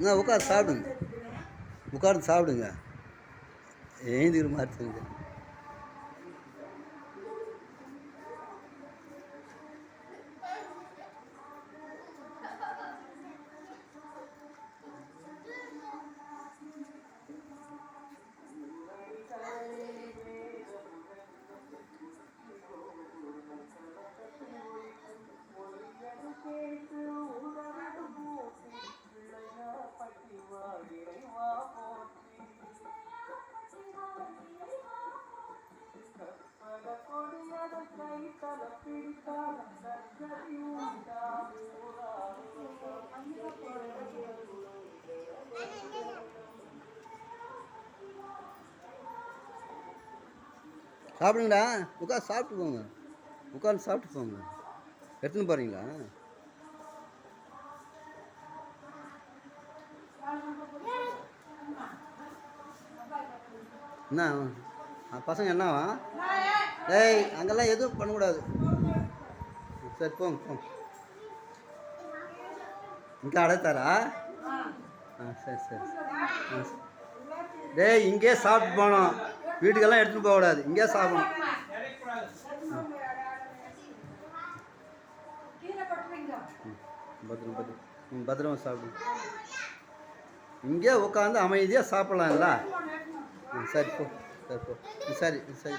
உட்காந்து சாப்பிடுங்க, உட்காந்து சாப்பிடுங்க. எழுந்திக்கிற மாதிரி தெரியுது. சாப்பிடுங்கடா, உட்காந்து சாப்பிட்டு போங்க, உட்காந்து சாப்பிட்டு போங்க. எடுத்துன்னு போகிறீங்களா? என்ன பசங்க என்னவா? ஏய், அங்கெல்லாம் எதுவும் பண்ணக்கூடாது. சரி போங்க போங்க. இங்கே அடைத்தாரா? சரி சரி. டேய், இங்கே சாப்பிட்டு போகணும், வீட்டுக்கெல்லாம் எடுத்துகிட்டு போகக்கூடாது, இங்கே சாப்பிடணும். பத்திரமா சாப்பிடுங்க. இங்கே உட்காந்து அமைதியாக சாப்பிட்லாம்ல. சரி போ, சரி போ. சரி சரி.